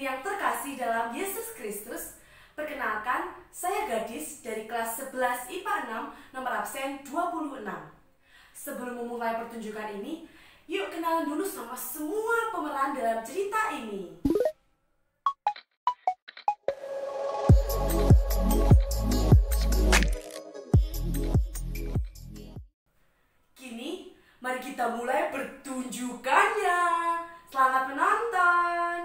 hadirin yang terkasih dalam Yesus Kristus, perkenalkan, saya Gadis dari kelas 11 IPA 6 nomor absen 26. Sebelum memulai pertunjukan ini, yuk kenalan dulu sama semua pemeran dalam cerita ini. Kini, mari kita mulai pertunjukannya. Selamat menonton.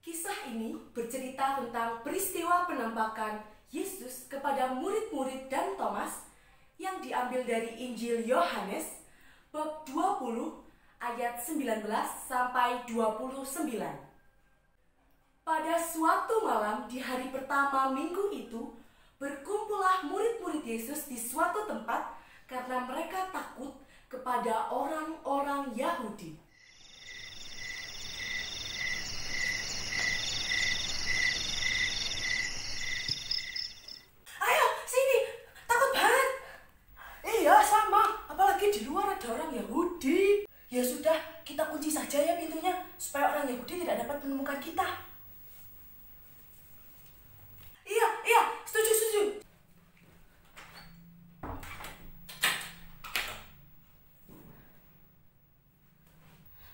Kisah ini bercerita tentang peristiwa penampakan Yesus kepada murid-murid dan Thomas yang diambil dari Injil Yohanes bab 20 ayat 19 sampai 29. Pada suatu malam di hari pertama minggu itu, berkumpullah murid-murid Yesus di suatu tempat karena mereka takut kepada orang-orang Yahudi. Ayo, sini! Takut banget! Iya, sama. Apalagi di luar ada orang Yahudi. Ya sudah, kita kunci saja ya pintunya, supaya orang Yahudi tidak dapat menemukan kita. Iya, setuju.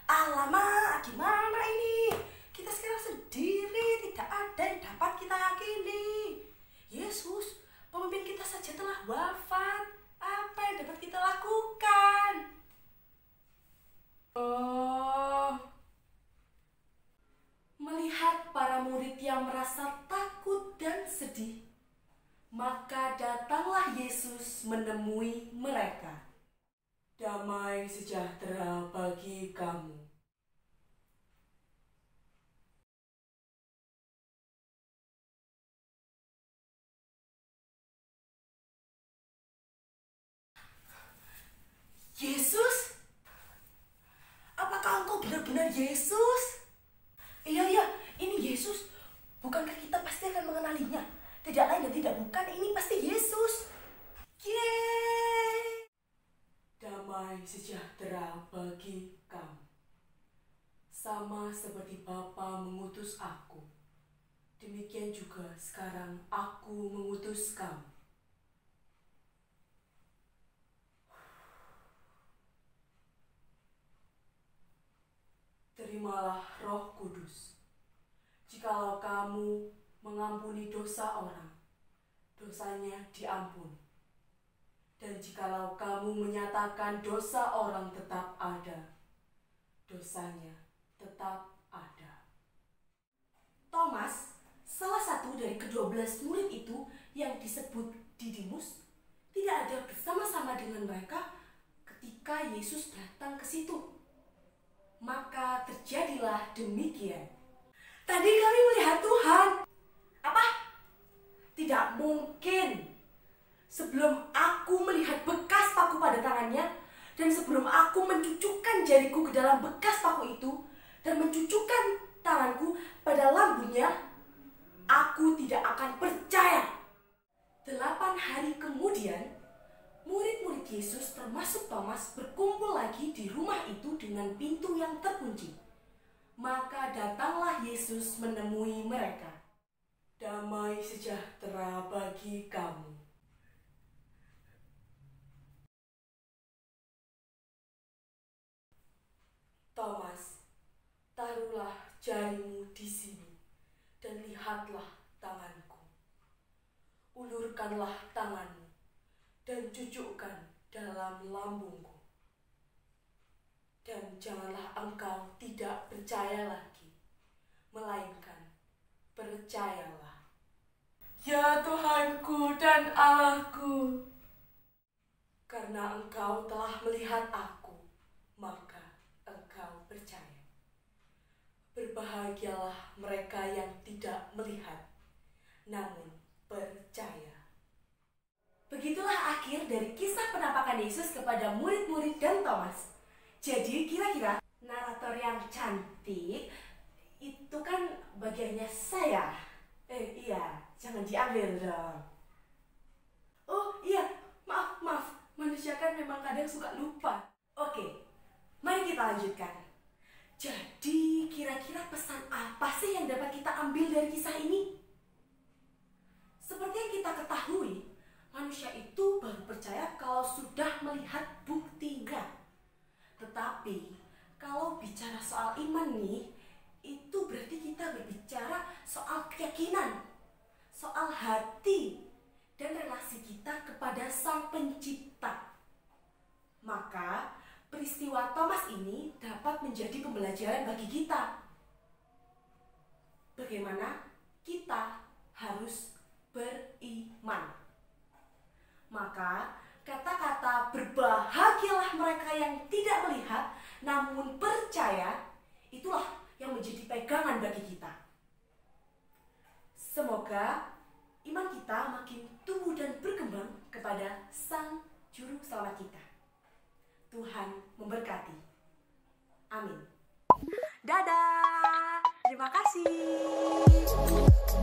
Alamak, gimana ini? Kita sekarang sendiri, tidak ada yang dapat kita yakini. Yesus, pemimpin kita saja telah wafat. Apa yang dapat kita lakukan? Melihat para murid yang merasa takut dan sedih, maka datanglah Yesus menemui mereka. Damai sejahtera bagi kamu. Yesus? Apakah engkau benar-benar Yesus? Iya, ini Yesus. Bukankah kita pasti akan mengenalinya? Tidak lain dan tidak bukan, ini pasti Yesus. Yeay! Damai sejahtera bagi kamu. Sama seperti Bapa mengutus aku, demikian juga sekarang aku mengutus kamu. Terimalah Roh Kudus. Jikalau kamu mengampuni dosa orang, dosanya diampuni. Dan jikalau kamu menyatakan dosa orang tetap ada, dosanya tetap ada. Thomas, salah satu dari ke-12 murid itu yang disebut Didimus, tidak ada bersama-sama dengan mereka ketika Yesus datang ke situ. Maka terjadilah demikian. Tadi kami melihat Tuhan. Apa? Tidak mungkin. Sebelum aku melihat bekas paku pada tangannya, dan sebelum aku mencucukkan jariku ke dalam bekas paku itu, dan mencucukkan tanganku pada lambungnya, aku tidak akan percaya. 8 hari kemudian, murid-murid Yesus termasuk Thomas berkumpul lagi di rumah itu dengan pintu yang terkunci. Maka datanglah Yesus menemui mereka. Damai sejahtera bagi kamu. Thomas, taruhlah jarimu di sini dan lihatlah tanganku. Ulurkanlah tanganmu dan cucukkan dalam lambungku. Dan janganlah engkau tidak percaya lagi, melainkan percayalah. Ya Tuhanku dan Allahku, karena engkau telah melihat aku, maka engkau percaya. Berbahagialah mereka yang tidak melihat, namun percaya. Begitulah akhir dari kisah penampakan Yesus kepada murid-murid dan Thomas. Jadi kira-kira narator yang cantik itu kan bagiannya saya. Iya, jangan diambil dong. Oh iya, maaf. Manusia kan memang kadang suka lupa. Oke, Mari kita lanjutkan. Jadi kira-kira pesan apa sih yang dapat kita ambil dari kisah ini? Seperti yang kita ketahui, manusia itu baru percaya kalau sudah melihat buktinya. Tetapi kalau bicara soal iman nih, itu berarti kita berbicara soal keyakinan, soal hati, dan relasi kita kepada Sang Pencipta. Maka peristiwa Thomas ini dapat menjadi pembelajaran bagi kita. Bagaimana kita harus beriman. Maka kata-kata berbahagialah mereka yang tidak melihat namun percaya, itulah yang menjadi pegangan bagi kita. Semoga iman kita makin tumbuh dan berkembang kepada Sang Juru Selamat kita. Tuhan memberkati. Amin. Dadah. Terima kasih.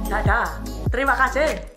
Dadah. Terima kasih.